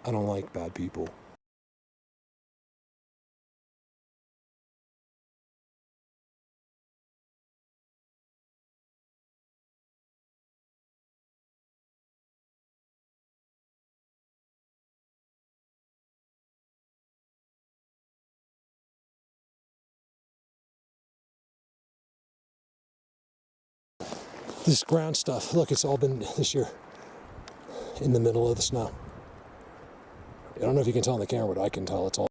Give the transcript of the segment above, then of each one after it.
I don't like bad people. This ground stuff, look, it's all been this year in the middle of the snow. I don't know if you can tell on the camera, but I can tell it's all.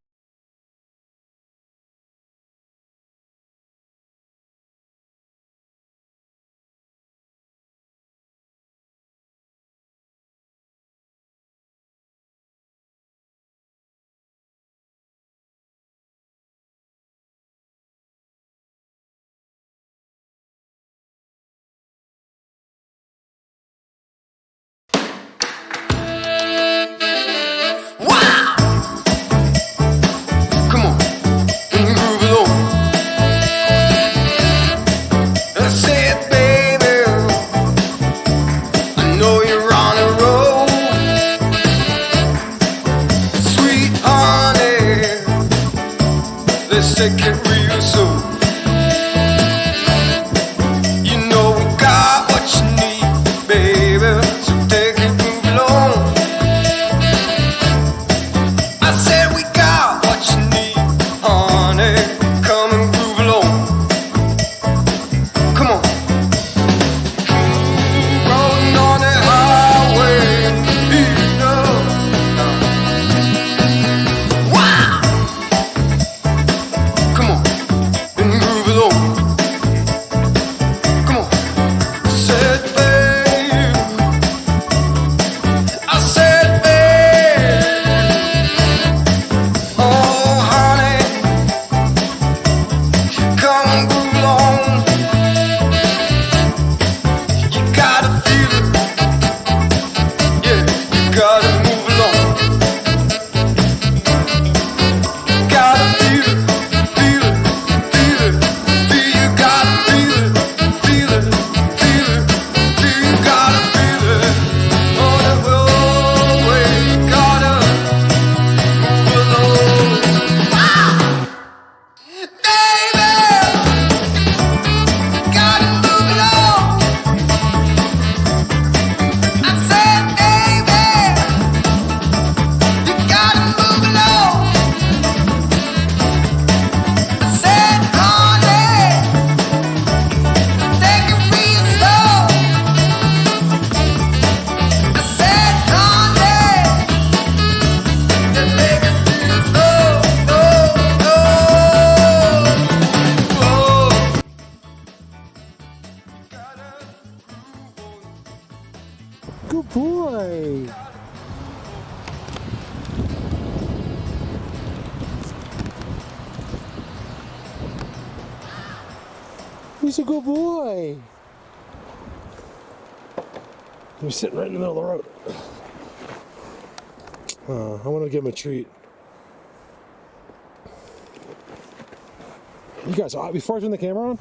Take it real soon. You know we got what you need, baby. So take it, move along. I said we got what you need, honey. Come and groove along. Come on. Rolling on the highway, you know. Wow. Come on, and move along. Come on, said babe. I said babe. Oh honey, come and move along. You gotta feel it, yeah. You gotta move along. You gotta feel it. Good boy. He's a good boy. He's sitting right in the middle of the road. I want to give him a treat. You guys, before I turned the camera on,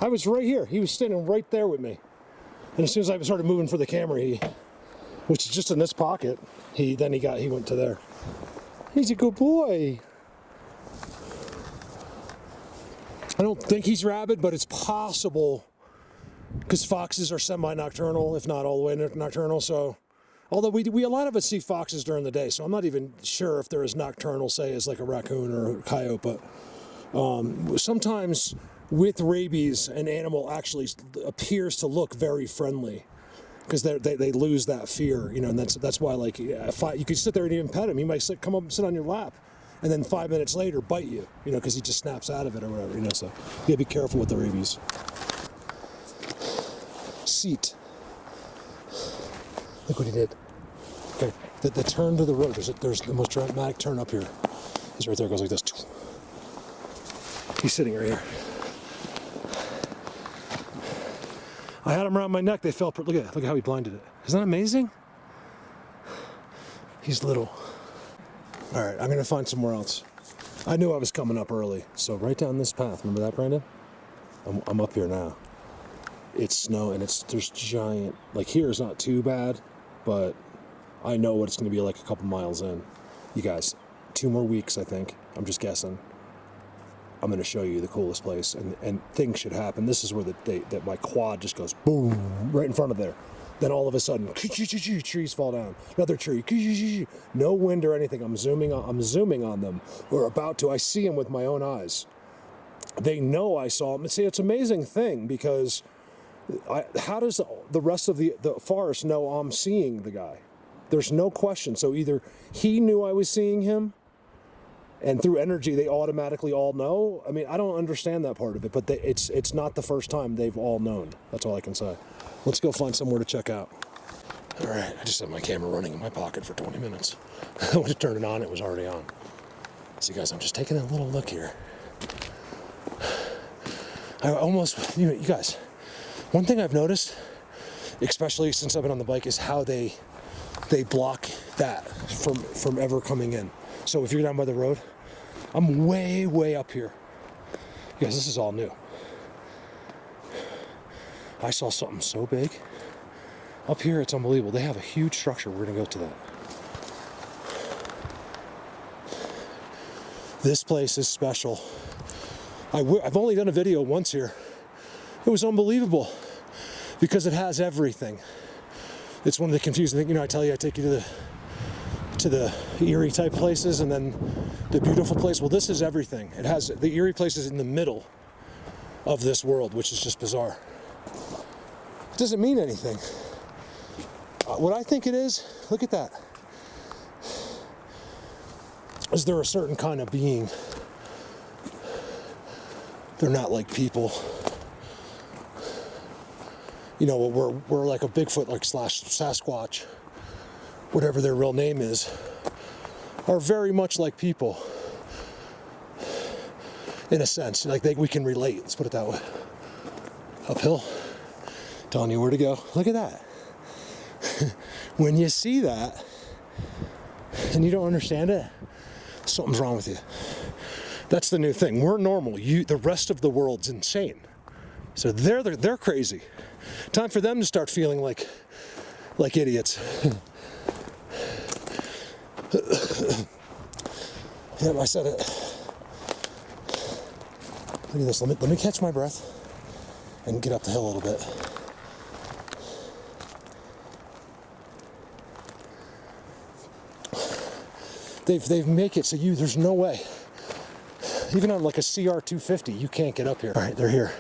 I was right here. He was standing right there with me. And as soon as I started moving for the camera, which is just in this pocket, he went to there. He's a good boy. I don't think he's rabid, but it's possible because foxes are semi-nocturnal, if not all the way nocturnal. So, although a lot of us see foxes during the day, so I'm not even sure if they're as nocturnal, say, as like a raccoon or a coyote. But sometimes with rabies, an animal actually appears to look very friendly because they lose that fear, you know, and that's why, like, you could sit there and even pet him. He might come up and sit on your lap, and then 5 minutes later bite you, you know, because he just snaps out of it or whatever, you know. So you gotta be careful with the rabies. Seat. Look what he did. Okay, the turn to the road. There's the most dramatic turn up here. He's right there. It goes like this. He's sitting right here. I had him around my neck. They fell. Look at how he blinded it. Isn't that amazing? He's little. All right, I'm gonna find somewhere else. I knew I was coming up early, so right down this path. Remember that, Brandon? I'm up here now. It's snow and there's giant. Like here is not too bad, but I know what it's going to be like a couple miles in. You guys, 2 more weeks, I think. I'm just guessing. I'm going to show you the coolest place, and things should happen. This is where that my quad just goes boom right in front of there. Then all of a sudden, trees fall down. Another tree, no wind or anything. I'm zooming on them. We're about to. I see them with my own eyes. They know I saw them. See, it's an amazing thing because how does the rest of the forest know I'm seeing the guy? There's no question. So either he knew I was seeing him, and through energy they automatically all know. I mean, I don't understand that part of it, but it's not the first time they've all known. That's all I can say. Let's go find somewhere to check out. All right, I just had my camera running in my pocket for 20 minutes. I went to turn it on, it was already on. So guys, I'm just taking a little look here. I almost, you guys, one thing I've noticed, especially since I've been on the bike, is how they block that from ever coming in. So if you're down by the road, I'm way up here. You guys, this is all new. I saw something so big. Up here, it's unbelievable. They have a huge structure. We're gonna go to that. This place is special. I've only done a video once here. It was unbelievable because it has everything. It's one of the confusing things. I tell you, I take you to the eerie type places and then the beautiful place. Well, this is everything. It has the eerie places in the middle of this world, which is just bizarre. It doesn't mean anything. What I think it is, look at that. Is there a certain kind of being? They're not like people. We're like a Bigfoot, like / Sasquatch, whatever their real name is, are very much like people. In a sense, like we can relate, let's put it that way. Uphill. Telling you where to go. Look at that. When you see that and you don't understand it, something's wrong with you. That's the new thing. We're normal. The rest of the world's insane. So they're crazy. Time for them to start feeling like idiots. Yep, I said it. Look at this. Let me catch my breath and get up the hill a little bit. They've make it so there's no way. Even on like a CR250, you can't get up here. All right, they're here.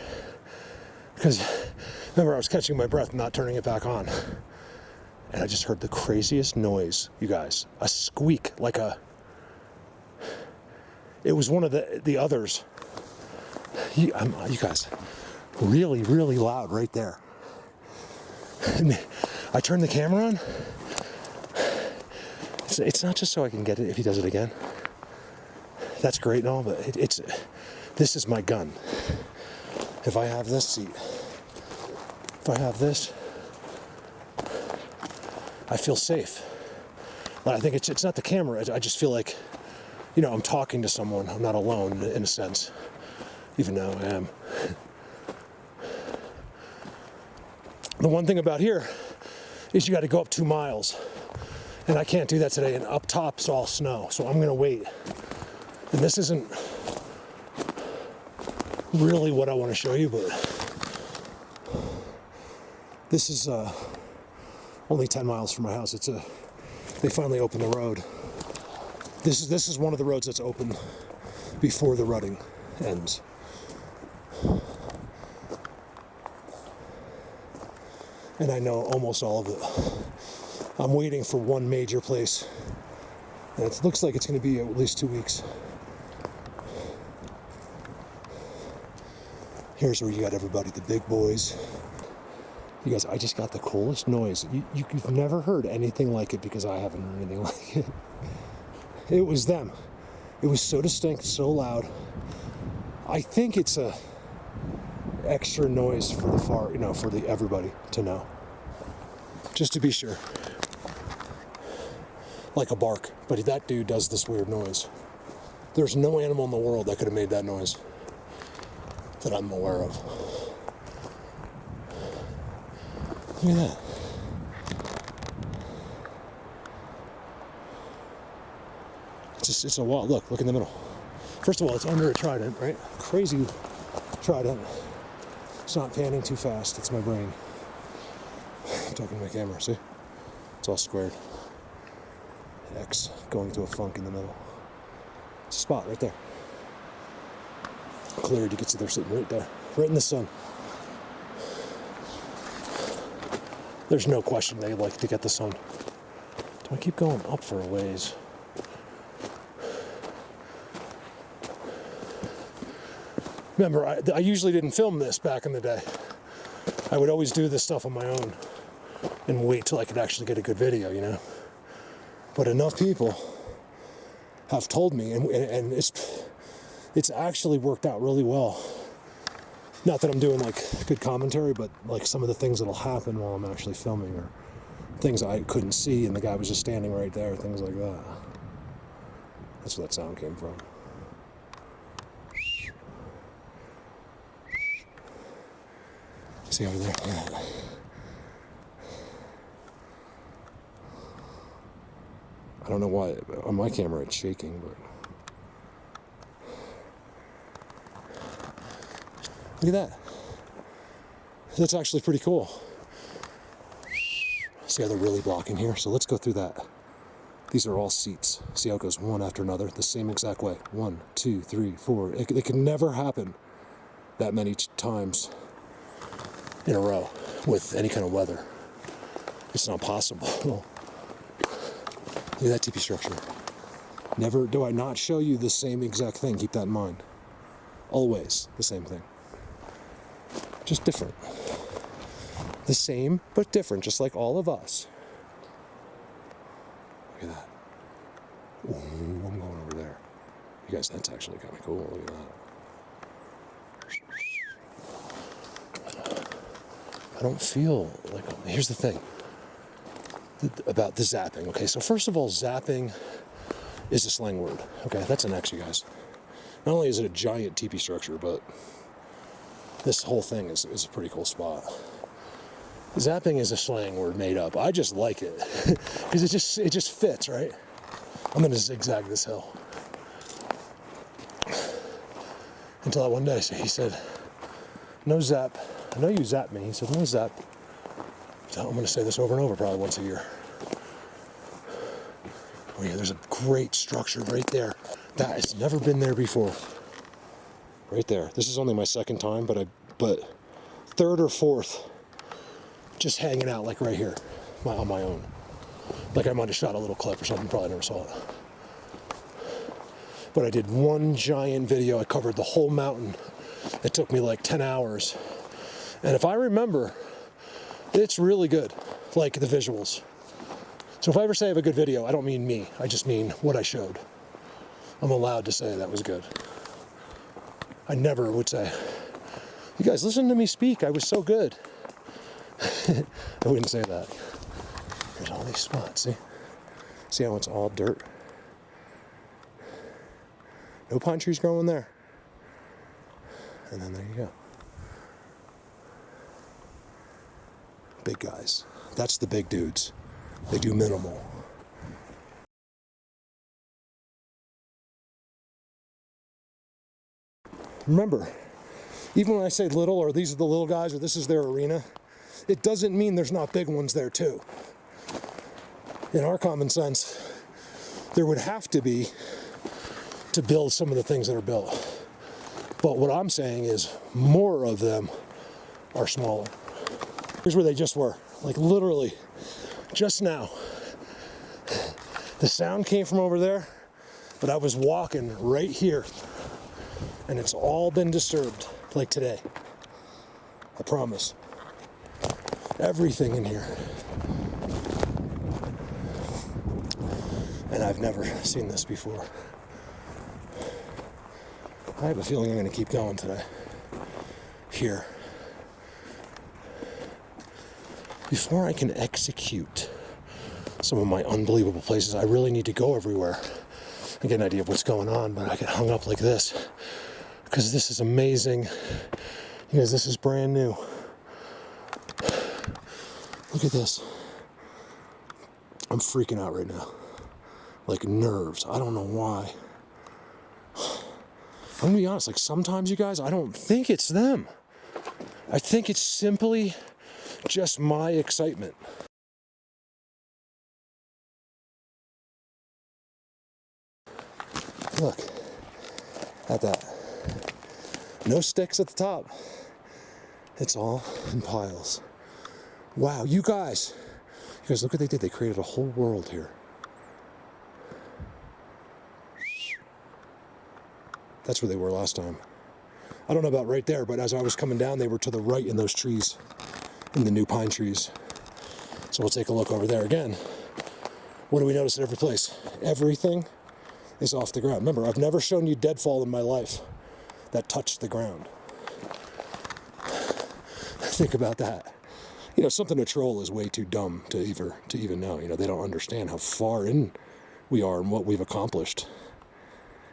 Because remember, I was catching my breath, not turning it back on. And I just heard the craziest noise, you guys. A squeak, it was one of the others. You guys, really, really loud right there. And I turned the camera on. It's not just so I can get it if he does it again. That's great and all, but this is my gun. If I have this seat, if I have this, I feel safe. But I think it's not the camera. I just feel like, I'm talking to someone. I'm not alone in a sense, even though I am. The one thing about here is you got to go up 2 miles. And I can't do that today, and up top's all snow, so I'm gonna wait. And this isn't really what I want to show you, but this is only 10 miles from my house. They finally opened the road. This is one of the roads that's open before the rutting ends. And I know almost all of it. I'm waiting for one major place, and it looks like it's going to be at least 2 weeks. Here's where you got everybody, the big boys. You guys, I just got the coolest noise. You've never heard anything like it because I haven't heard anything like it. It was them. It was so distinct, so loud. I think it's a extra noise for the everybody to know. Just to be sure. Like a bark, but that dude does this weird noise. There's no animal in the world that could have made that noise that I'm aware of. Look at that. It's a wall. Look in the middle. First of all, it's under a Trident, right? Crazy Trident. It's not panning too fast. It's my brain. I'm talking to my camera, see? It's all squared. X going to a funk in the middle. It's a spot right there. Cleared, you can see they're sitting right there, right in the sun. There's no question they like to get the sun. Do I keep going up for a ways? Remember, I usually didn't film this back in the day. I would always do this stuff on my own and wait till I could actually get a good video, you know? But enough people have told me, and it's actually worked out really well. Not that I'm doing like good commentary, but like some of the things that'll happen while I'm actually filming, or things I couldn't see and the guy was just standing right there, things like that. That's where that sound came from. See over there? Yeah. I don't know why on my camera it's shaking, but look at that. That's actually pretty cool. See how they're really blocking here? So let's go through that. These are all seats. See how it goes one after another, the same exact way. 1, 2, 3, 4. It can never happen that many times in a row with any kind of weather. It's not possible. Look at that teepee structure. Never do I not show you the same exact thing. Keep that in mind. Always the same thing. Just different. The same, but different, just like all of us. Look at that. Ooh, I'm going over there. You guys, that's actually kind of cool. Look at that. I don't feel like... Here's the thing about the zapping. Okay, so first of all, zapping is a slang word. Okay, that's an X, you guys. Not only is it a giant teepee structure, but this whole thing is a pretty cool spot. Zapping is a slang word made up. I just like it because it just fits, right? I'm gonna zigzag this hill until that one day. So he said, "No zap." I know you zap me. He said, "No zap." So I'm gonna say this over and over, probably once a year. Oh yeah, there's a great structure right there. That has never been there before. Right there. This is only my second time, but third or fourth, just hanging out like right here, on my own. Like I might have shot a little clip or something, probably never saw it. But I did one giant video. I covered the whole mountain. It took me like 10 hours. And if I remember, it's really good, like the visuals. So if I ever say I have a good video, I don't mean me. I just mean what I showed. I'm allowed to say that was good. I never would say, "You guys, listen to me speak. I was so good." I wouldn't say that. There's all these spots, see? See how it's all dirt? No pine trees growing there. And then there you go. Big guys. That's the big dudes. They do minimal. Remember, even when I say little, or these are the little guys, or this is their arena, it doesn't mean there's not big ones there too. In our common sense, there would have to be to build some of the things that are built. But what I'm saying is more of them are smaller. Here's where they just were, like literally just now. The sound came from over there, but I was walking right here. And it's all been disturbed, like today. I promise. Everything in here. And I've never seen this before. I have a feeling I'm going to keep going today. Here. Before I can execute some of my unbelievable places, I really need to go everywhere and get an idea of what's going on, but I get hung up like this. Because this is amazing. You guys, this is brand new. Look at this. I'm freaking out right now. like nerves. I don't know why. I'm gonna be honest, like sometimes you guys, I don't think it's them. I think it's simply just my excitement. Look at that. No sticks at the top. It's all in piles. Wow, you guys look what they did. They created a whole world here. That's where they were last time. I don't know about right there, but as I was coming down, they were to the right in those trees, in the new pine trees. So we'll take a look over there again. What do we notice at every place? Everything is off the ground. Remember, I've never shown you deadfall in my life that touched the ground. Think about that. You know, something a troll is way too dumb to even know. You know, they don't understand how far in we are and what we've accomplished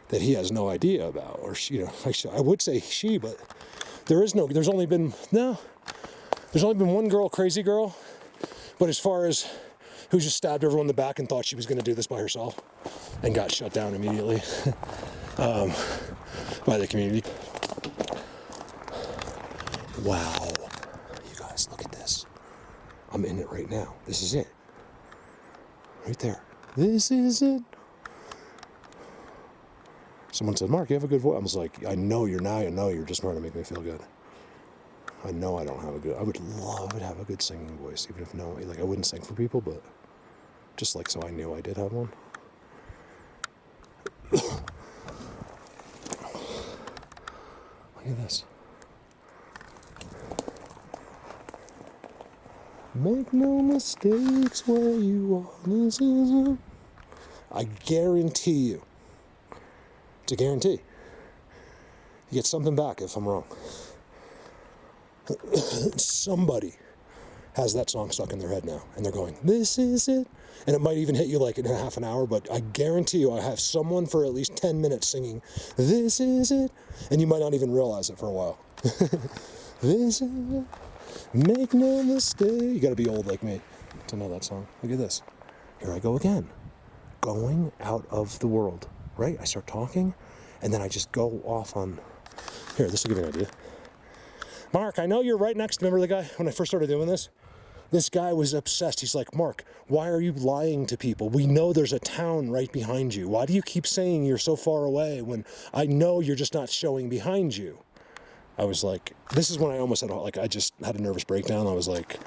that he has no idea about. Or, you know, I would say she, but there's only been one girl, crazy girl. But as far as who just stabbed everyone in the back and thought she was going to do this by herself and got shut down immediately by the community. Wow. You guys, look at this. I'm in it right now. This is it. Right there. This is it. Someone said, Mark, you have a good voice. I was like, I know you're just trying to make me feel good. I know I don't have a good, I would love to have a good singing voice, even if I wouldn't sing for people, but just like so I knew I did have one. Look at this. Make no mistakes where you are. This is it. I guarantee you. It's a guarantee. You get something back if I'm wrong. Somebody has that song stuck in their head now, and they're going, this is it. And it might even hit you like in a half an hour, but I guarantee you I have someone for at least 10 minutes singing, this is it. And you might not even realize it for a while. This is it. Make no mistake. You gotta be old like me to know that song. Look at this. Here I go again. Going out of the world, right? I start talking, and then I just go off on... Here, this will give you an idea. Mark, I know you're right next. Remember the guy when I first started doing this? This guy was obsessed. He's like, Mark, why are you lying to people? We know there's a town right behind you. Why do you keep saying you're so far away when I know you're just not showing behind you? I was like, this is when I almost had, like, I just had a nervous breakdown. I was like,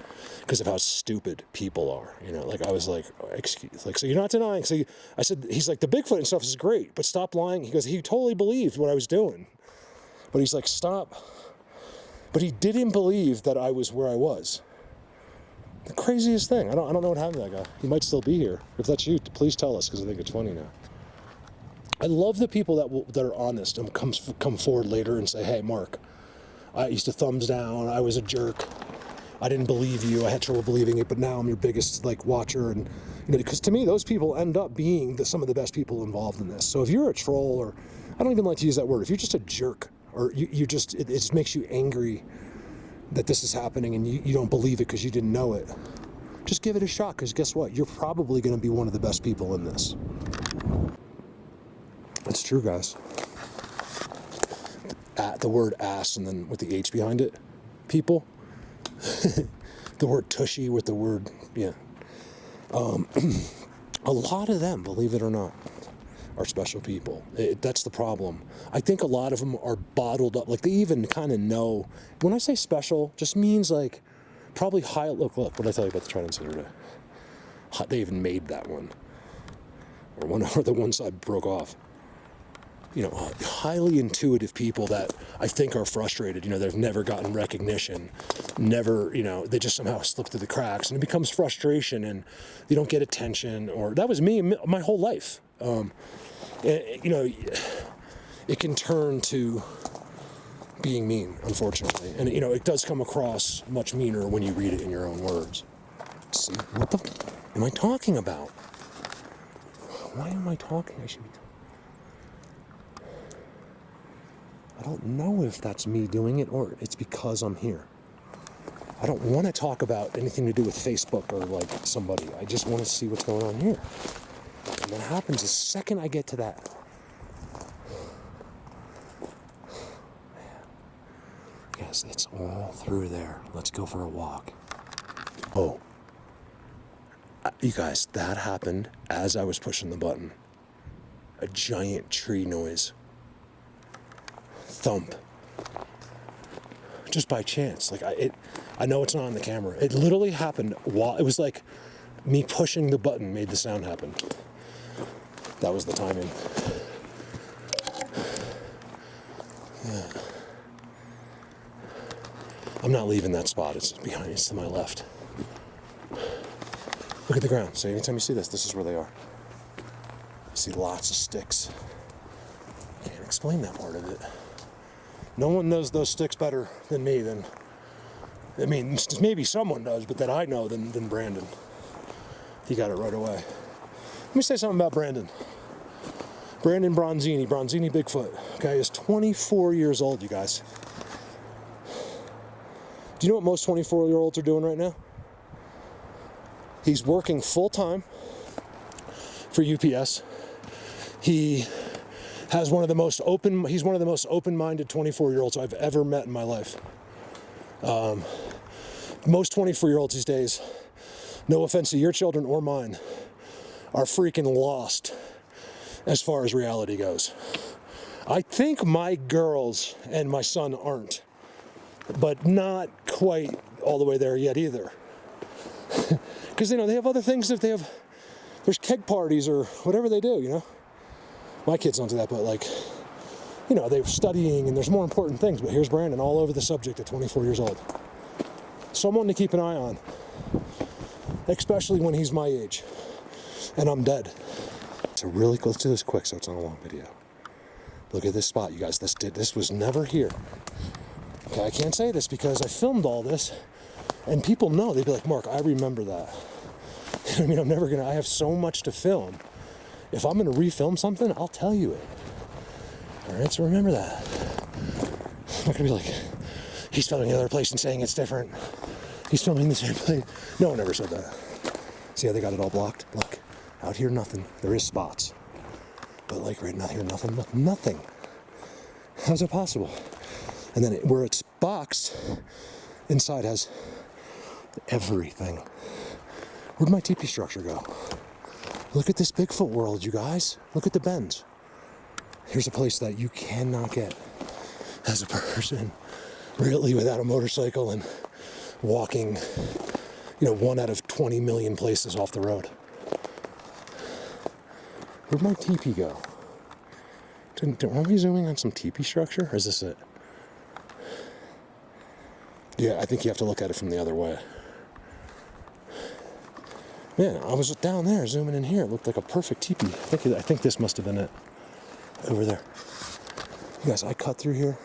because of how stupid people are, you know, like, I was like, excuse, like, so you're not denying. So I said, he's like, the Bigfoot and stuff is great, but stop lying. He goes, he totally believed what I was doing, but he's like, stop. But he didn't believe that I was where I was. The craziest thing. I don't know what happened to that guy. He might still be here. If that's you, please tell us, because I think it's funny now. I love the people that are honest and come forward later and say, hey, Mark, I used to thumbs down. I was a jerk. I didn't believe you. I had trouble believing it, but now I'm your biggest watcher. And you know, because to me, those people end up being some of the best people involved in this. So if you're a troll, or I don't even like to use that word, if you're just a jerk, or it just makes you angry that this is happening and you don't believe it because you didn't know it, just give it a shot, because guess what? You're probably going to be one of the best people in this. It's true, guys. The word ass and then with the H behind it, people. The word tushy with the word, yeah. A lot of them, believe it or not, are special people. That's the problem. I think a lot of them are bottled up. Like, they even kind of know. When I say special, just means like probably high. Look, what did I tell you about the Trident today? They even made that one. Or the one side broke off. You know, highly intuitive people that I think are frustrated. You know, they've never gotten recognition, never, you know, they just somehow slip through the cracks, and it becomes frustration, and they don't get attention. Or that was me my whole life. You know, it can turn to being mean, unfortunately, and you know, it does come across much meaner when you read it in your own words. Let's see, what the am I talking about? Why am I talking? I should be. I don't know if that's me doing it or it's because I'm here. I don't want to talk about anything to do with Facebook or like somebody. I just want to see what's going on here. And what happens the second I get to that, yes, it's all through there. Let's go for a walk. Oh, you guys, that happened as I was pushing the button. A giant tree noise. Thump. Just by chance. Like I know it's not on the camera. It literally happened while, it was like me pushing the button made the sound happen. That was the timing. Yeah. I'm not leaving that spot. It's behind, it's to my left. Look at the ground. So anytime you see this, this is where they are. You see lots of sticks. I can't explain that part of it. No one knows those sticks better than me. I mean, maybe someone does, but that I know than Brandon. He got it right away. Let me say something about Brandon. Brandon Bronzini Bigfoot. Okay, is 24 years old, you guys. Do you know what most 24-year-olds are doing right now? He's working full-time for UPS. He's one of the most open-minded 24-year-olds I've ever met in my life. Most 24-year-olds these days, no offense to your children or mine, are freaking lost as far as reality goes. I think my girls and my son aren't, but not quite all the way there yet either. Because, they have other things that there's keg parties or whatever they do, My kids don't do that, but they're studying and there's more important things. But here's Brandon all over the subject at 24 years old. Someone to keep an eye on, especially when he's my age and I'm dead. So let's do this quick so it's not a long video. Look at this spot, you guys. This was never here. Okay, I can't say this because I filmed all this and people know. They'd be like, Mark, I remember that. I mean, I have so much to film. If I'm gonna refilm something, I'll tell you it. All right, so remember that. I'm not gonna be like, he's filming another place and saying it's different. He's filming the same place. No one ever said that. See how they got it all blocked? Look, out here, nothing. There is spots. But right now here, nothing, nothing. How's it possible? And then where it's boxed, inside has everything. Where'd my teepee structure go? Look at this Bigfoot world, you guys. Look at the bends. Here's a place that you cannot get as a person, really, without a motorcycle and walking, 1 out of 20 million places off the road. Where'd my teepee go? Aren't we zooming on some teepee structure, or is this it? Yeah, I think you have to look at it from the other way. Man, I was down there zooming in here. It looked like a perfect teepee. I think this must have been it. Over there. You guys, I cut through here.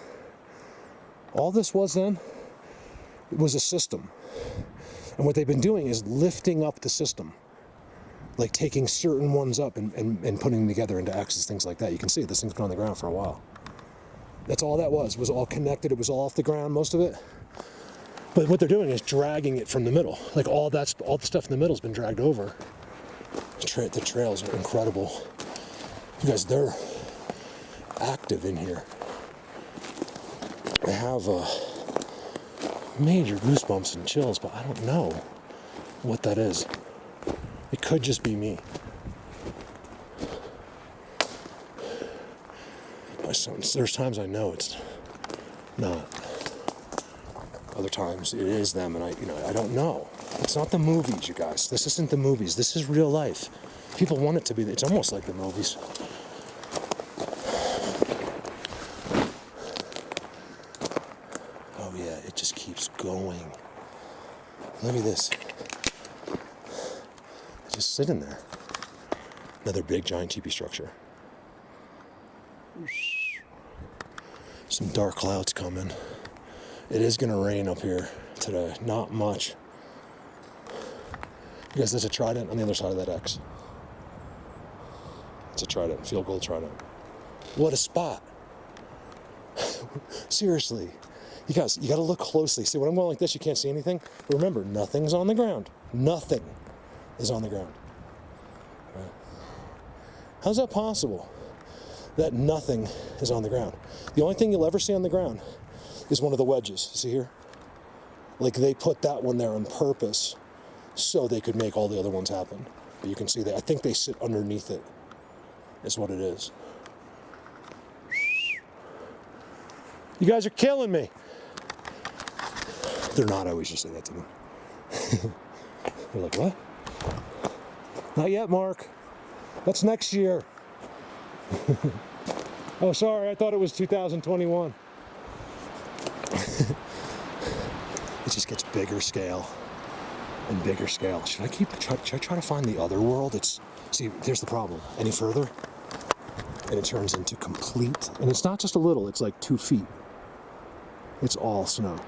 All this was then, it was a system. And what they've been doing is lifting up the system. Like taking certain ones up and putting them together into axes, things like that. You can see this thing's been on the ground for a while. That's all that was. It was all connected. It was all off the ground, most of it. But what they're doing is dragging it from the middle. All the stuff in the middle has been dragged over. The trails are incredible. You guys, they're active in here. I have major goosebumps and chills, but I don't know what that is. It could just be me. There's times I know it's not. Other times it is them, and I don't know. It's not the movies, you guys. This isn't the movies. This is real life. People want it to be. It's almost like the movies. Oh yeah, it just keeps going. Look at this. It's just sitting there. Another big giant teepee structure. Some dark clouds coming. It is going to rain up here today. Not much. Because there's a Trident on the other side of that X. It's a Trident, field goal Trident. What a spot. Seriously. You guys, you got to look closely. See, when I'm going like this, you can't see anything. But remember, nothing's on the ground. Nothing is on the ground. Right. How's that possible? That nothing is on the ground. The only thing you'll ever see on the ground is one of the wedges. See here? Like they put that one there on purpose so they could make all the other ones happen. But you can see that. I think they sit underneath it, is what it is. You guys are killing me. They're not. I always just say that to them. They're like, what? Not yet, Mark. That's next year. Oh, sorry. I thought it was 2021. It just gets bigger scale and bigger scale. Should I try to find the other world? See, here's the problem. Any further, and it turns into complete. And it's not just a little. It's like 2 feet. It's all snow.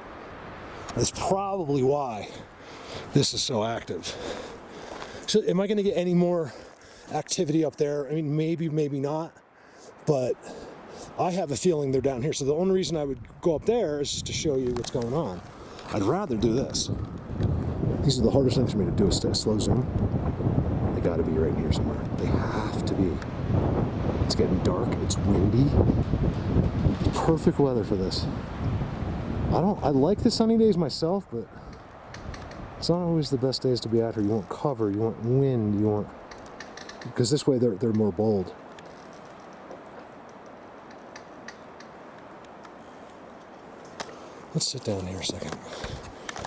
That's probably why this is so active. So am I going to get any more activity up there? I mean, maybe, maybe not. But I have a feeling they're down here. So the only reason I would go up there is to show you what's going on. I'd rather do this. These are the hardest things for me to do, is to slow zoom. They got to be right here somewhere. They have to be. It's getting dark. It's windy. It's perfect weather for this. I like the sunny days myself, but it's not always the best days to be out here. You want cover, you want wind, because this way they're more bold. Let's sit down here a second.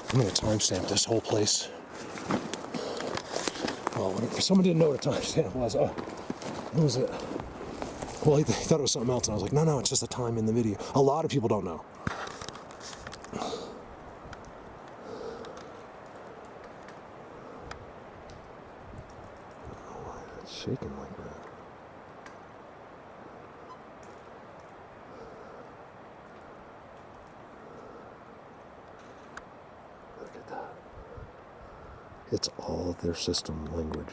I'm going to timestamp this whole place. Oh, someone didn't know what a timestamp was. Oh, what was it? Well, they thought it was something else, and I was like, no, it's just the time in the video. A lot of people don't know. Shaking like that. Look at that. It's all of their system language.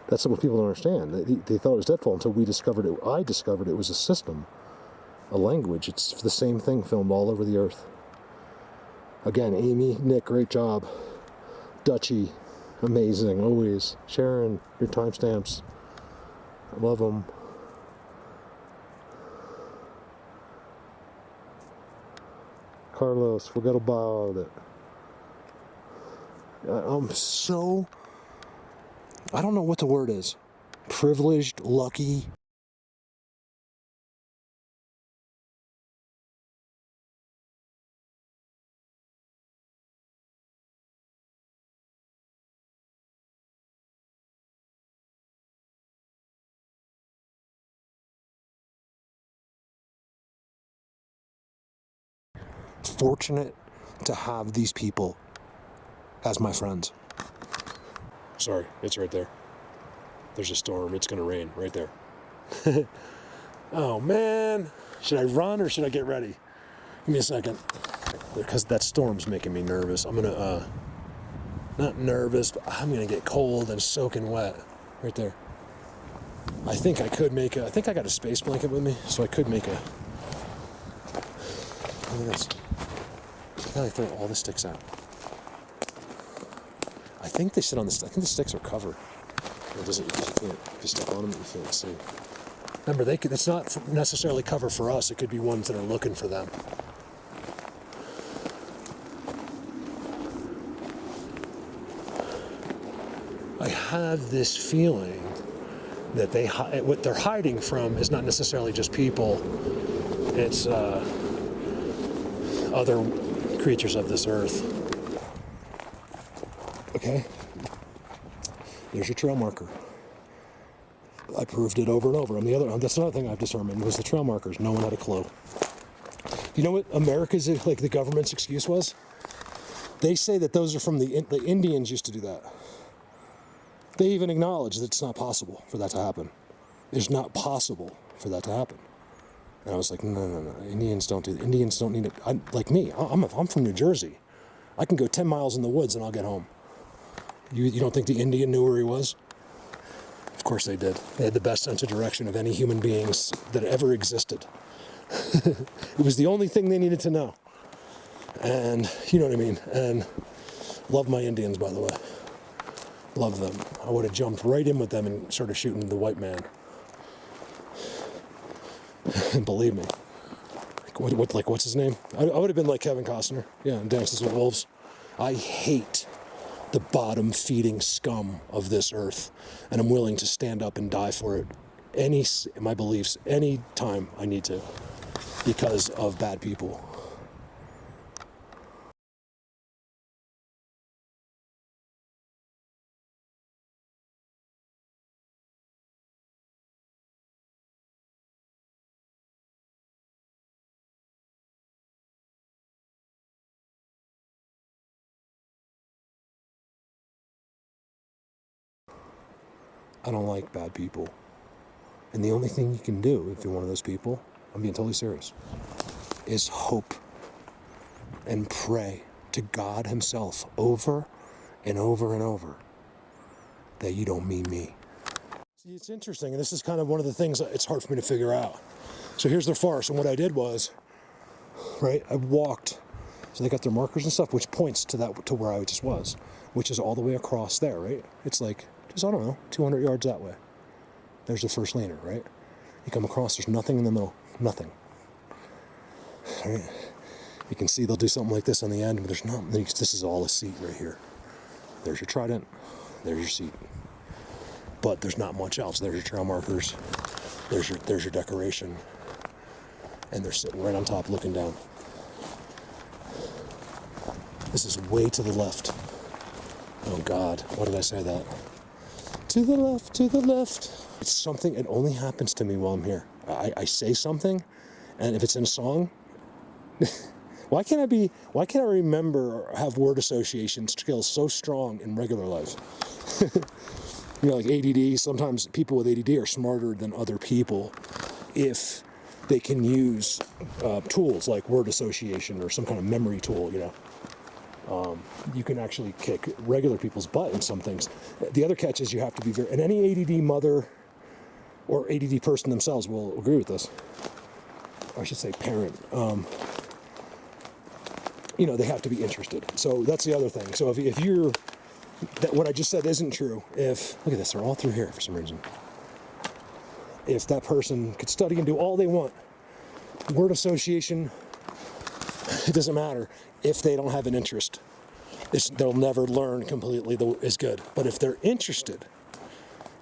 That's what people don't understand. They thought it was deadfall until we discovered it. I discovered it was a system, a language. It's the same thing filmed all over the earth. Again, Amy, Nick, great job. Dutchie, amazing, always. Sharon, your timestamps. I love them. Carlos, forget about it. I'm so... I don't know what the word is. Privileged, lucky. Fortunate to have these people as my friends. Sorry, it's right there. There's a storm. It's going to rain right there. Oh, man. Should I run or should I get ready? Give me a second. Because that storm's making me nervous. I'm going to, not nervous, but I'm going to get cold and soaking wet. Right there. I think I could make I think I got a space blanket with me, so I could make a... Look at this. Now they throw all the sticks out. I think they sit on the sticks. I think the sticks are covered. Or does it, if you step on them, you can't see. Remember, it's not necessarily cover for us. It could be ones that are looking for them. I have this feeling that what they're hiding from is not necessarily just people. It's other creatures of this earth. Okay, there's your trail marker. I proved it over and over. That's another thing I've determined was the trail markers. No one had a clue. You know what America's, like the government's excuse was? They say that those are from the Indians used to do that. They even acknowledge that it's not possible for that to happen. It's not possible for that to happen. And I was like, no. Indians don't do that. Indians don't need it. Like me, I'm from New Jersey. I can go 10 miles in the woods and I'll get home. You don't think the Indian knew where he was? Of course they did. They had the best sense of direction of any human beings that ever existed. It was the only thing they needed to know. And you know what I mean? And love my Indians, by the way. Love them. I would have jumped right in with them and started shooting the white man. And believe me, what's his name? I would have been like Kevin Costner. Yeah, in Dances with Wolves. I hate the bottom-feeding scum of this earth, and I'm willing to stand up and die for it. My beliefs, any time I need to, because of bad people. I don't like bad people. And the only thing you can do if you're one of those people, I'm being totally serious, is hope and pray to God himself over and over and over that you don't mean me. See, it's interesting, and this is kind of one of the things that it's hard for me to figure out. So here's their forest, and what I did was, right, I walked, so they got their markers and stuff, which points to where I just was, which is all the way across there, right? It's like, just, I don't know, 200 yards that way. There's the first laner, right? You come across, there's nothing in the middle, nothing. Right? You can see they'll do something like this on the end, but there's not. This is all a seat right here. There's your trident, there's your seat. But there's not much else. There's your trail markers, there's your decoration, and they're sitting right on top looking down. This is way to the left. Oh God, why did I say that? To the left, to the left. It's something, it only happens to me while I'm here. I say something, and if it's in a song, why can't I remember or have word association skills so strong in regular life? You know, like ADD, sometimes people with ADD are smarter than other people if they can use tools like word association or some kind of memory tool, you know. You can actually kick regular people's butt in some things. The other catch is you have to be very, and any ADD mother or ADD person themselves will agree with this. I should say parent. You know, they have to be interested. So that's the other thing. So if you're, that what I just said isn't true, look at this, they're all through here for some reason. If that person could study and do all they want, word association, it doesn't matter if they don't have an interest. They'll never learn completely as good. But if they're interested,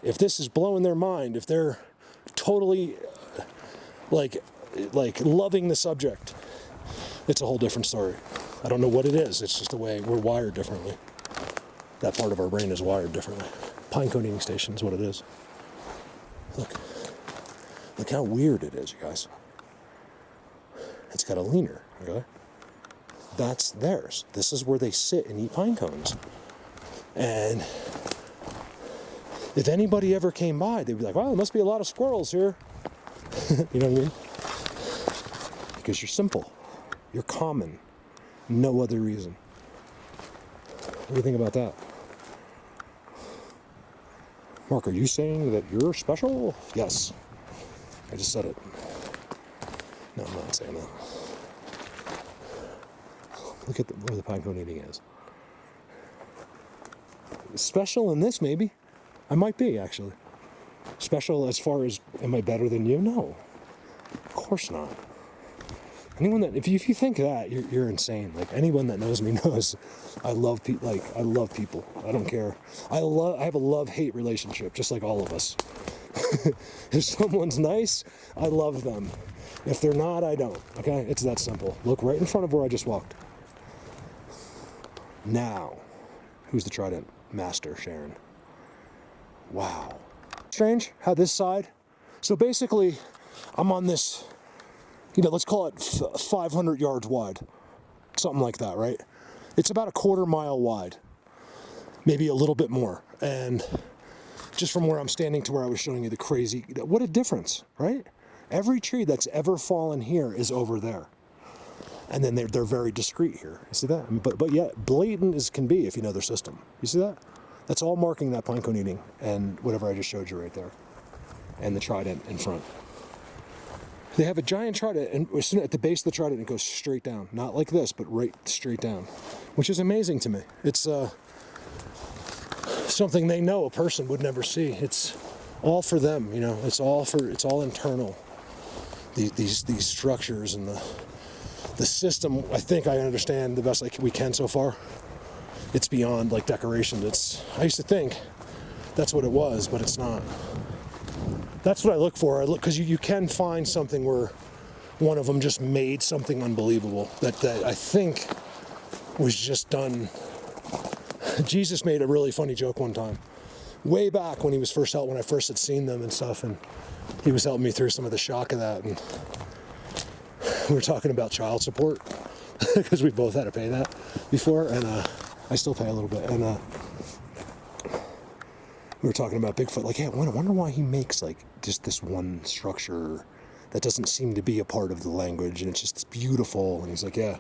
if this is blowing their mind, if they're totally like loving the subject, it's a whole different story. I don't know what it is. It's just the way we're wired differently. That part of our brain is wired differently. Pinecone eating station is what it is. Look how weird it is, you guys. It's got a leaner, okay? That's theirs. This is where they sit and eat pine cones. And if anybody ever came by, they'd be like, wow, there must be a lot of squirrels here. You know what I mean? Because you're simple. You're common. No other reason. What do you think about that? Mark, are you saying that you're special? Yes. I just said it. No, I'm not saying that. Look at where the pinecone eating is. Special in this, maybe. I might be, actually. Special as far as, am I better than you? No. Of course not. Anyone that, if you think that, you're insane. Like, anyone that knows me knows I love people. Like, I love people. I don't care. I have a love-hate relationship, just like all of us. If someone's nice, I love them. If they're not, I don't. Okay? It's that simple. Look right in front of where I just walked. Now, who's the Trident master, Sharon? Wow. Strange how this side. So basically, I'm on this, you know, let's call it 500 yards wide. Something like that, right? It's about a quarter mile wide. Maybe a little bit more. And just from where I'm standing to where I was showing you the crazy, what a difference, right? Every tree that's ever fallen here is over there. And then they're very discreet here. You see that? But yet, blatant as can be if you know their system. You see that? That's all marking that pinecone eating and whatever I just showed you right there. And the trident in front. They have a giant trident, and at the base of the trident, it goes straight down. Not like this, but right straight down. Which is amazing to me. It's something they know a person would never see. It's all for them, you know. It's all internal. these structures and the system. I think I understand the best we can so far. It's beyond like decoration. I used to think that's what it was, but it's not. That's what I look for. I look because you can find something where one of them just made something unbelievable that I think was just done. Jesus made a really funny joke one time, way back when he was first out, when I first had seen them and stuff, and he was helping me through some of the shock of that, and we were talking about child support because we both had to pay that before, and I still pay a little bit, and we were talking about Bigfoot, like, yeah, I wonder why he makes like just this one structure that doesn't seem to be a part of the language, and it's just beautiful. And he's like, yeah,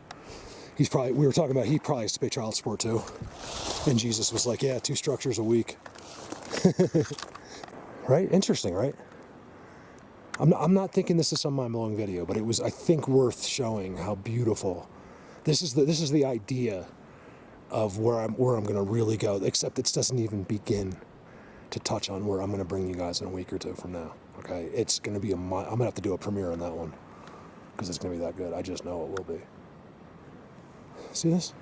we were talking about he probably has to pay child support too. And Jesus was like, yeah, 2 structures a week. Right? Interesting, right? I'm not thinking this is some mind-blowing video, but it was, I think, worth showing how beautiful. This is the idea of where I'm going to really go, except it doesn't even begin to touch on where I'm going to bring you guys in a week or 2 from now. Okay, it's going to be I'm going to have to do a premiere on that one because it's going to be that good. I just know it will be. See this?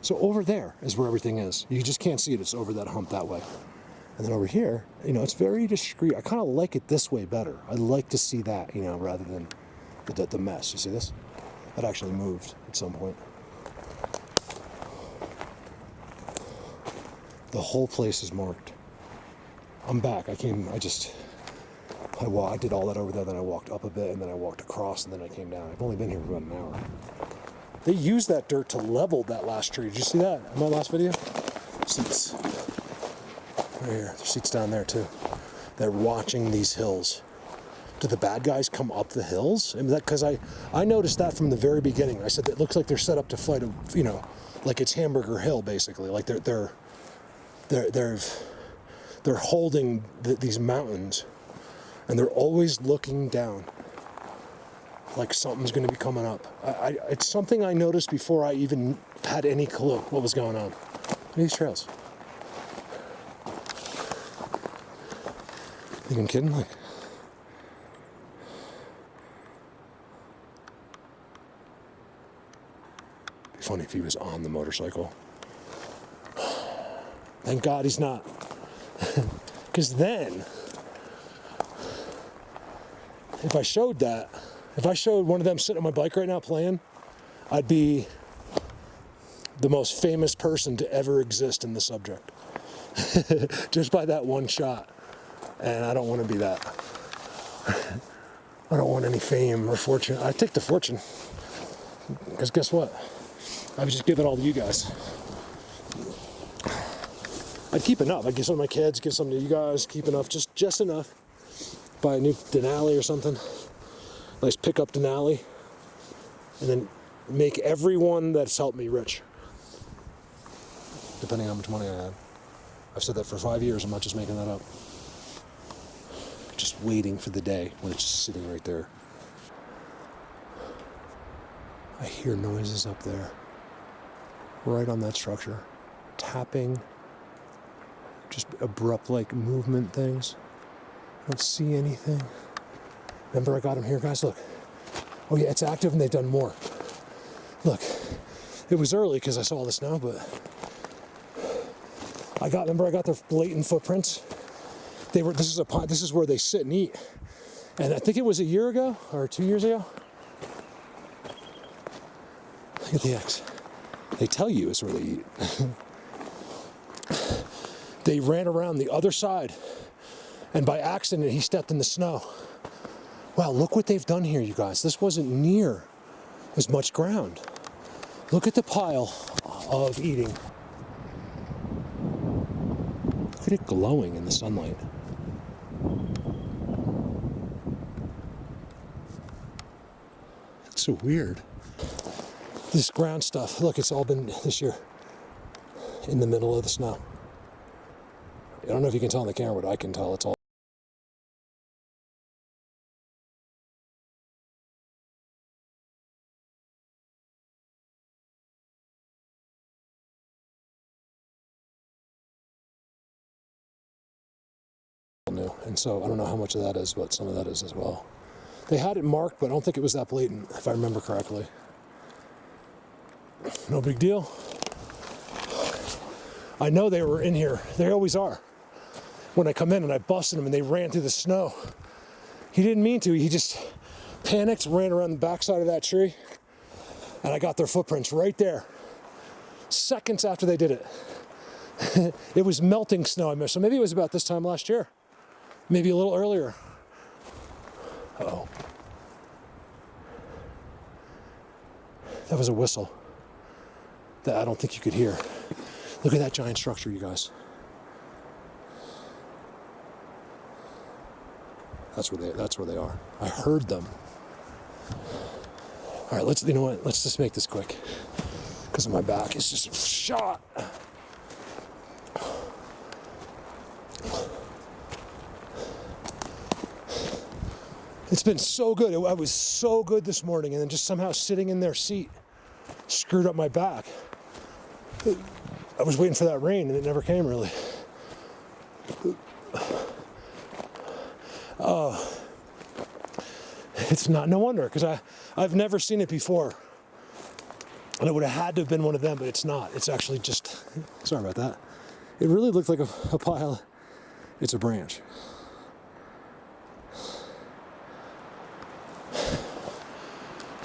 So over there is where everything is. You just can't see it. It's over that hump that way. And then over here, it's very discreet. I kind of like it this way better. I like to see that, rather than the mess. You see this? That actually moved at some point. The whole place is marked. I'm back. I did all that over there, then I walked up a bit, and then I walked across, and then I came down. I've only been here for about an hour. They used that dirt to level that last tree. Did you see that in my last video? Seats. Right here. There's seats down there, too. They're watching these hills. Do the bad guys come up the hills? Because I noticed that from the very beginning. I said it looks like they're set up to fight like it's Hamburger Hill, basically. Like they're holding these mountains, and they're always looking down, like something's going to be coming up. It's something I noticed before I even had any clue what was going on. Look at these trails. Think I'm kidding? Like, it'd be funny if he was on the motorcycle. Thank God he's not. Because then, if I showed one of them sitting on my bike right now playing, I'd be the most famous person to ever exist in the subject. Just by that one shot. And I don't want to be that. I don't want any fame or fortune. I take the fortune. Because guess what? I would just give it all to you guys. I'd keep enough. I'd give some to my kids, give some to you guys, keep enough, just enough. Buy a new Denali or something. Nice pickup Denali. And then make everyone that's helped me rich. Depending on how much money I had. I've said that for 5 years. I'm not just making that up. Just waiting for the day when it's just sitting right there. I hear noises up there. Right on that structure. Tapping. Just abrupt like movement things. I don't see anything. Remember I got them here, guys? Look. Oh yeah, it's active and they've done more. Look. It was early because I saw all the snow, but remember I got their blatant footprints? This is where they sit and eat. And I think it was a year ago or 2 years ago. Look at the X. They tell you it's where they eat. They ran around the other side, and by accident he stepped in the snow. Wow, look what they've done here, you guys. This wasn't near as much ground. Look at the pile of eating. Look at it glowing in the sunlight. It's so weird. This ground stuff, look, it's all been this year in the middle of the snow. I don't know if you can tell on the camera, but I can tell it's all. New. And so I don't know how much of that is, but some of that is as well. They had it marked, but I don't think it was that blatant, if I remember correctly. No big deal. I know they were in here. They always are. When I come in and I busted them and they ran through the snow. He didn't mean to. He just panicked, ran around the backside of that tree, and I got their footprints right there. Seconds after they did it. It was melting snow I missed. So maybe it was about this time last year. Maybe a little earlier. Uh-oh. That was a whistle that I don't think you could hear. Look at that giant structure, you guys. That's where they are. I heard them. All right, you know what? Let's just make this quick. Because of my back, it's just shot. It's been so good. I was so good this morning, and then just somehow sitting in their seat screwed up my back. I was waiting for that rain, and it never came, really. It's not, no wonder, because I've never seen it before. And it would have had to have been one of them, but it's not. It's actually just, sorry about that. It really looked like a pile. It's a branch.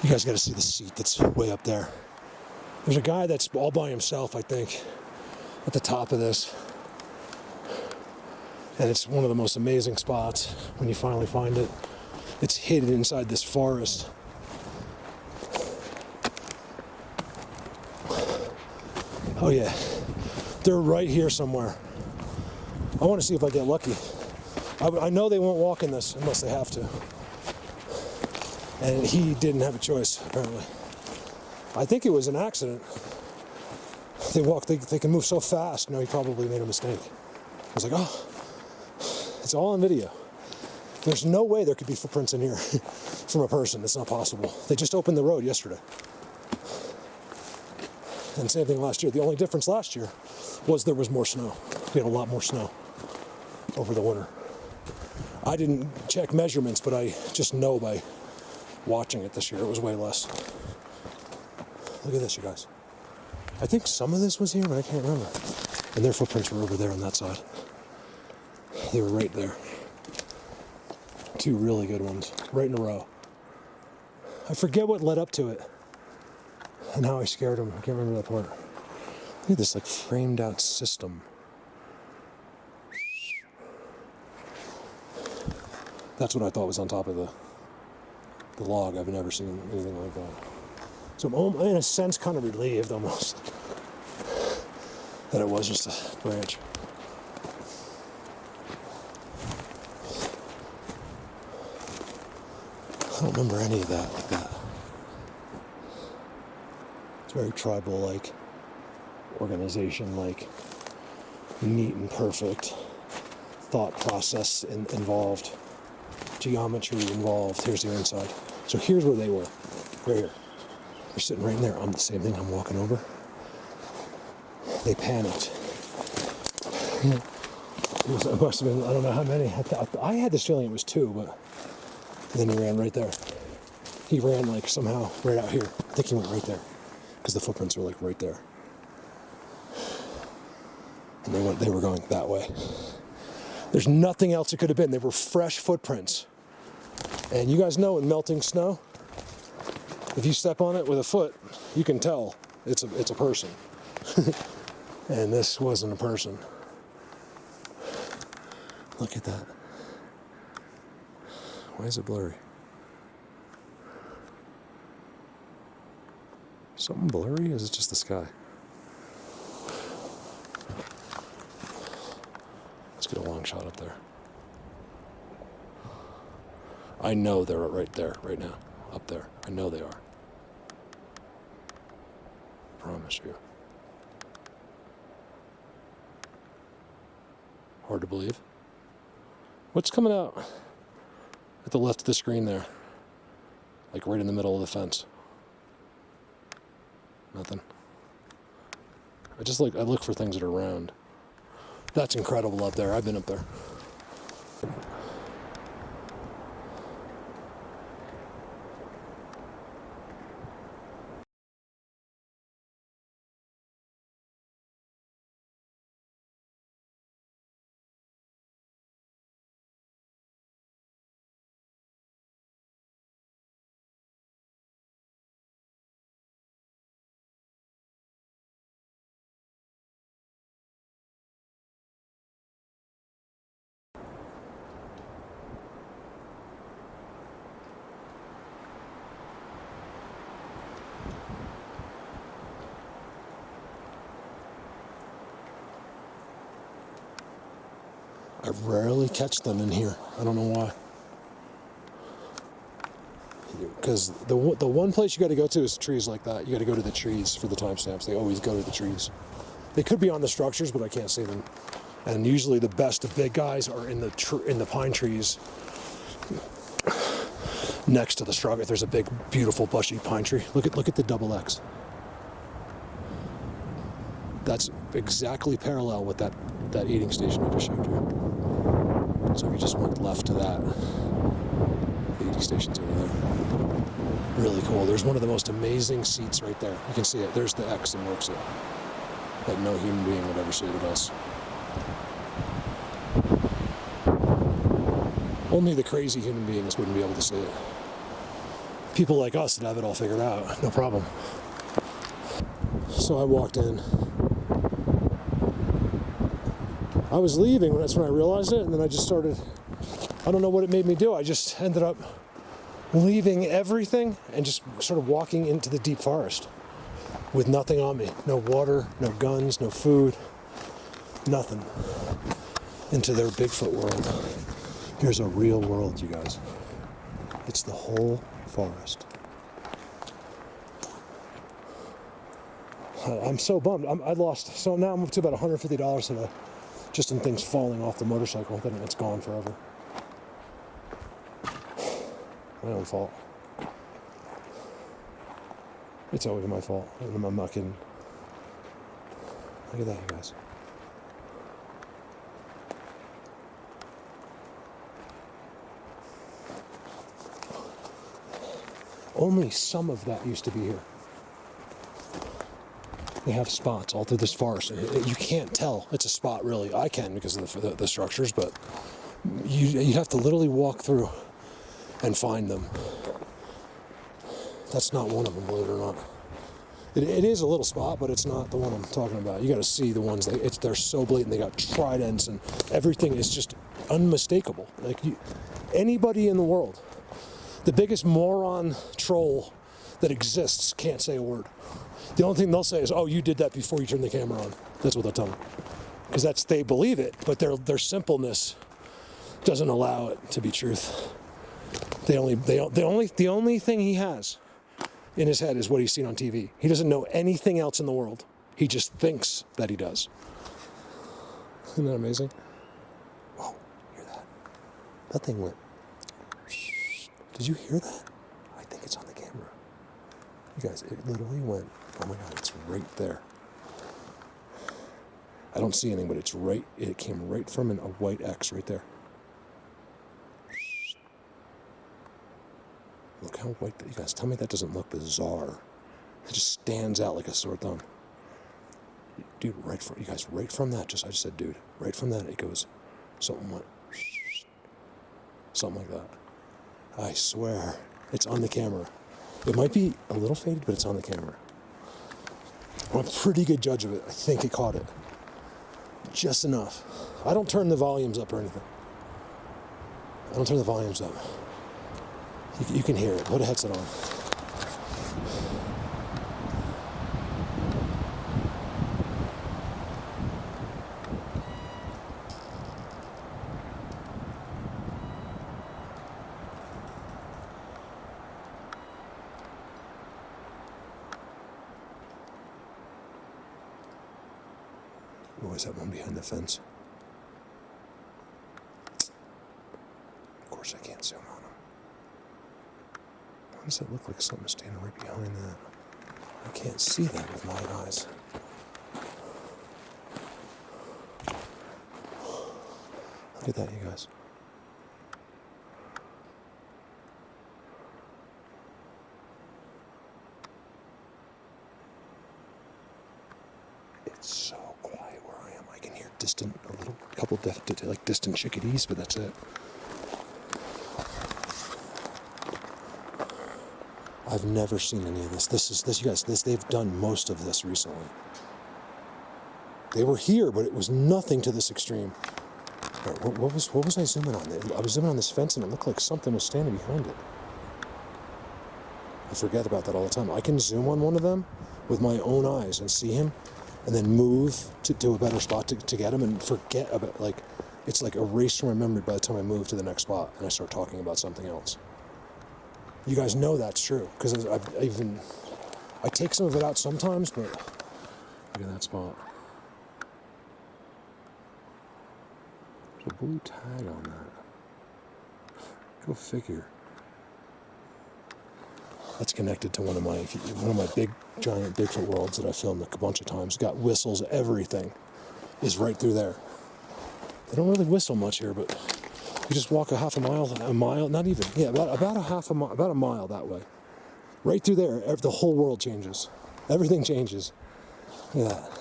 You guys got to see the seat that's way up there. There's a guy that's all by himself, I think, at the top of this. And it's one of the most amazing spots when you finally find it. It's hidden inside this forest. Oh yeah, they're right here somewhere. I want to see if I get lucky. I know they won't walk in this unless they have to. And he didn't have a choice, apparently. I think it was an accident. They can move so fast. No, he probably made a mistake. I was like, oh, it's all on video. There's no way there could be footprints in here from a person. It's not possible. They just opened the road yesterday. And same thing last year. The only difference last year was there was more snow. We had a lot more snow over the winter. I didn't check measurements, but I just know by watching it this year, it was way less. Look at this, you guys. I think some of this was here, but I can't remember. And their footprints were over there on that side. They were right there. Two really good ones, right in a row. I forget what led up to it and how I scared them. I can't remember that part. Look at this like framed out system. That's what I thought was on top of the log. I've never seen anything like that. So I'm in a sense kind of relieved almost that it was just a branch. I don't remember any of that like that. It's very tribal-like, organization-like, neat and perfect, thought process involved, geometry involved. Here's the inside. So here's where they were, right here. They're sitting right in there. I'm the same thing. I'm walking over. They panicked. It must have been, I don't know how many. I had this feeling it was two, but and then he ran right there. He ran like somehow right out here. I think he went right there because the footprints were like right there. And they were going that way. There's nothing else it could have been. They were fresh footprints. And you guys know in melting snow, if you step on it with a foot, you can tell it's a person. And this wasn't a person. Look at that. Why is it blurry? Something blurry? Or is it just the sky? Let's get a long shot up there. I know they're right there, right now. Up there. I know they are. Promise you. Hard to believe. What's coming out at the left of the screen there? Like right in the middle of the fence. Nothing. I look for things that are round. That's incredible up there. I've been up there. I rarely catch them in here. I don't know why. Because the one place you got to go to is trees like that. You got to go to the trees for the timestamps. They always go to the trees. They could be on the structures, but I can't see them. And usually the best of big guys are in the pine trees next to the structure. If there's a big, beautiful, bushy pine tree, look at the double X. That's exactly parallel with that eating station I just showed you. So if you just went left to that, the eating station's over there. Really cool. There's one of the most amazing seats right there. You can see it. There's the X that marks it. That no human being would ever see it with us. Only the crazy human beings wouldn't be able to see it. People like us that have it all figured out, no problem. So I walked in. I was leaving, that's when I realized it, and then I just started, I don't know what it made me do. I just ended up leaving everything and just sort of walking into the deep forest with nothing on me. No water, no guns, no food, nothing. Into their Bigfoot world. Here's a real world, you guys. It's the whole forest. I'm so bummed. I lost, so now I'm up to about $150 today. Just in things falling off the motorcycle, then it's gone forever. My own fault. It's always my fault. I'm not kidding. Look at that, you guys. Only some of that used to be here. They have spots all through this forest. You can't tell it's a spot, really. I can because of the structures, but you have to literally walk through and find them. That's not one of them, believe it or not. It is a little spot, but it's not the one I'm talking about. You got to see the ones. They're so blatant. They got tridents and everything is just unmistakable. Like anybody in the world, the biggest moron troll that exists can't say a word. The only thing they'll say is, "Oh, you did that before you turned the camera on." That's what they'll tell me, because they believe it, but their simpleness doesn't allow it to be truth. The only thing he has in his head is what he's seen on TV. He doesn't know anything else in the world. He just thinks that he does. Isn't that amazing? Whoa, hear that? That thing went. Did you hear that? I think it's on the camera. You guys, it literally went. Oh my God, it's right there. I don't see anything, but it's right. It came right from a white X right there. Look how white that, you guys, tell me that doesn't look bizarre. It just stands out like a sore thumb. Dude, right from that, I just said, dude, right from that, it goes, something like that. I swear, it's on the camera. It might be a little faded, but it's on the camera. I'm a pretty good judge of it. I think it caught it. Just enough. I don't turn the volumes up or anything. I don't turn the volumes up. You can hear it. Put a headset on. Or is that one behind the fence? Of course I can't zoom on him. Why does it look like something's standing right behind that? I can't see that with my eyes. Look at that, you guys. It's so quiet where I am. I can hear distant chickadees, but that's it. I've never seen any of this. You guys, they've done most of this recently. They were here, but it was nothing to this extreme. Right, what was I zooming on? I was zooming on this fence, and it looked like something was standing behind it. I forget about that all the time. I can zoom on one of them with my own eyes and see him, and then move to a better spot to get him, and forget about, like, it's like erased from my memory by the time I move to the next spot and I start talking about something else. You guys know that's true, because I take some of it out sometimes, but look at that spot. There's a blue tag on that. Go figure. That's connected to one of my big giant Bigfoot worlds that I filmed a bunch of times. Got whistles, everything is right through there. They don't really whistle much here, but you just walk a mile, not even, yeah, about a mile that way. Right through there, the whole world changes. Everything changes. Look at that.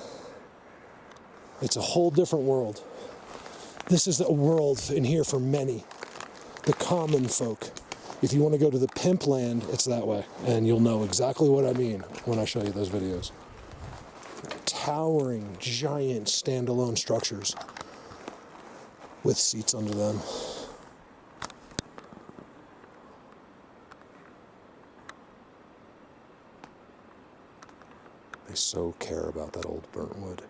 It's a whole different world. This is a world in here for many, the common folk. If you want to go to the pimp land, it's that way. And you'll know exactly what I mean when I show you those videos. Towering, giant, standalone structures with seats under them. They so care about that old burnt wood.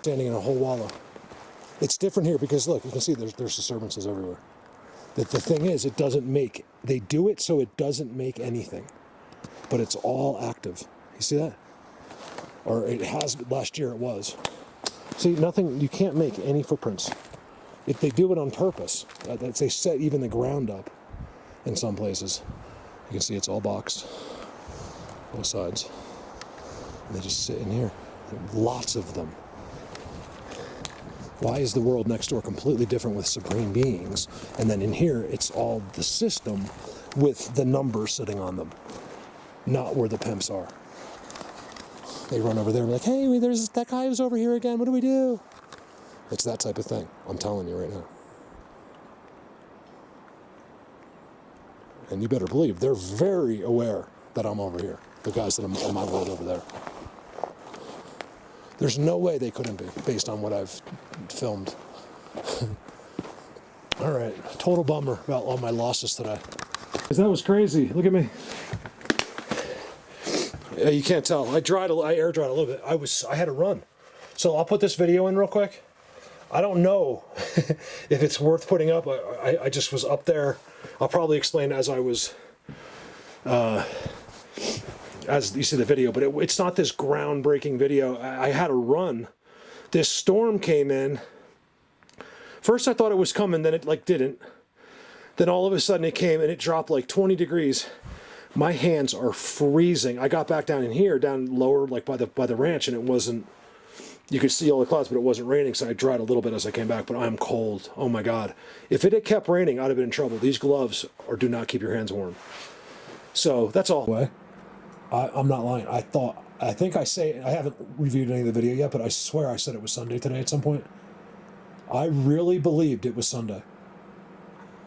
Standing in a whole wallow. It's different here because look, you can see there's disturbances everywhere. The thing is, they do it so it doesn't make anything, but it's all active. You see that? Or it has, last year it was. See, nothing, you can't make any footprints. If they do it on purpose, they set even the ground up in some places. You can see it's all boxed, both sides. And they just sit in here. Lots of them. Why is the world next door completely different with supreme beings? And then in here, it's all the system with the numbers sitting on them, not where the pimps are. They run over there and be like, hey, there's that guy who's over here again. What do we do? It's that type of thing. I'm telling you right now. And you better believe they're very aware that I'm over here. The guys that are in my world over there. There's no way they couldn't be, based on what I've filmed. All right, total bummer about all my losses today. Because that was crazy. Look at me. Yeah, you can't tell. I air dried a little bit. I had to run. So I'll put this video in real quick. I don't know if it's worth putting up. I just was up there. I'll probably explain as I was, as you see the video, but it's not this groundbreaking video. I had to run. This storm came in. First I thought it was coming, then it didn't. Then all of a sudden it came and it dropped like 20 degrees. My hands are freezing. I got back down in here, down lower, like by the ranch, and it wasn't, you could see all the clouds, but it wasn't raining, so I dried a little bit as I came back, but I'm cold. Oh my God. If it had kept raining, I'd have been in trouble. These gloves do not keep your hands warm. So that's all. I'm not lying. I haven't reviewed any of the video yet, but I swear I said it was Sunday today at some point. I really believed it was Sunday.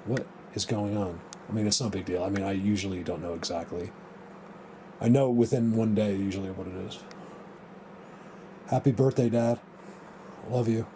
What is going on? I mean, it's no big deal. I mean, I usually don't know exactly. I know within one day usually what it is. Happy birthday, Dad. Love you.